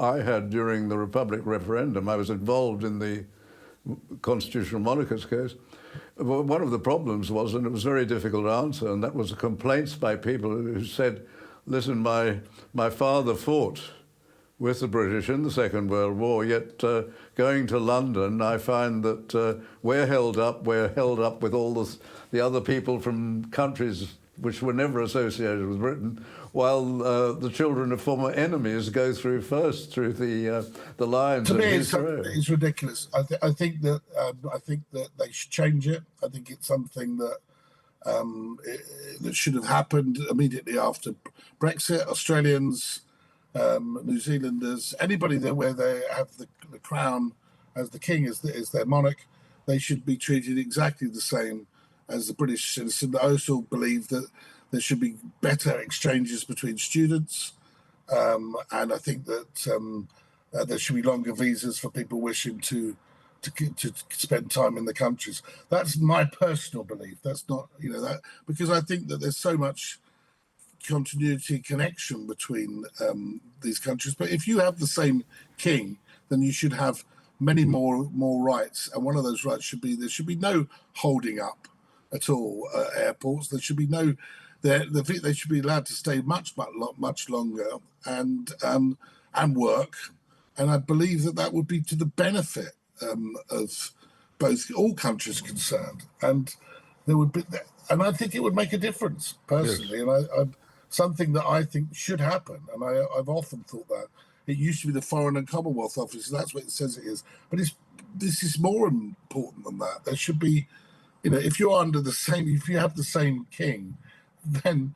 I had during the Republic referendum. I was involved in the Constitutional Monarchists case. One of the problems was, and it was very difficult to answer, and that was the complaints by people who said, listen, my father fought with the British in the Second World War, yet going to London, I find that we're held up with all the other people from countries which were never associated with Britain, while the children of former enemies go through the lines of Heathrow. It's ridiculous. I think that they should change it. I think it's something that that should have happened immediately after Brexit. Australians, New Zealanders, anybody there where they have the crown as the king as their monarch, they should be treated exactly the same as the British citizen. I also believe that there should be better exchanges between students, and I think that there should be longer visas for people wishing to spend time in the countries. That's my personal belief. That's not, that, because I think that there's so much continuity connection between these countries. But if you have the same king, then you should have many more rights, and one of those rights should be there should be no holding up at all at airports. There should be no they should be allowed to stay much longer and work, and I believe that would be to the benefit of both all countries concerned, and there would be, and I think it would make a difference personally. Yes. And something that I think should happen, and I've often thought that it used to be the Foreign and Commonwealth Office. That's what it says it is, but this is more important than that. There should be, if you're under the same, if you have the same king, then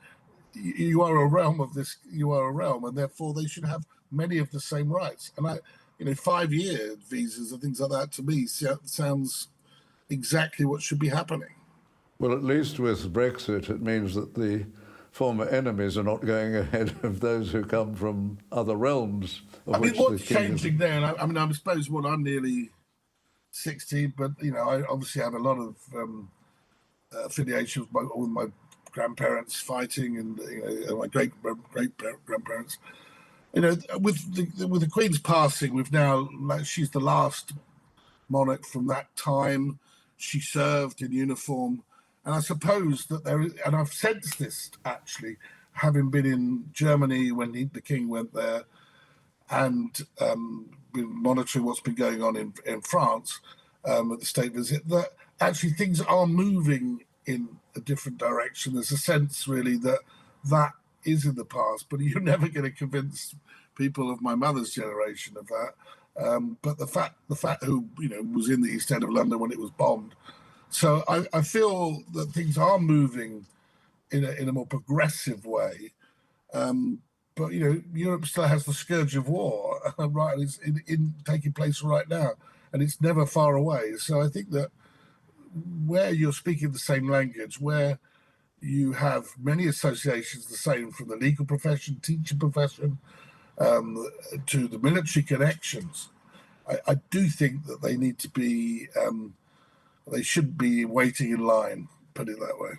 you are a realm of this. You are a realm, and therefore they should have many of the same rights. And 5-year visas and things like that, to me, sounds exactly what should be happening. Well, at least with Brexit, it means that the former enemies are not going ahead of those who come from other realms. What's changing there? And I suppose, I'm nearly 60, but I obviously have a lot of affiliation with my grandparents fighting, and my great grandparents. With the Queen's passing, we've now, she's the last monarch from that time. She served in uniform, and I suppose that and I've sensed this actually, having been in Germany when the King went there, and been monitoring what's been going on in France at the state visit, that actually things are moving in a different direction. There's a sense really that is in the past, but you're never going to convince people of my mother's generation of that. But the fact who was in the East End of London when it was bombed. So I feel that things are moving in a more progressive way. But Europe still has the scourge of war, right? It's in taking place right now, and it's never far away. So I think that where you're speaking the same language, where you have many associations the same, from the legal profession, teaching profession, to the military connections, I do think that they need to be, they should be waiting in line, put it that way.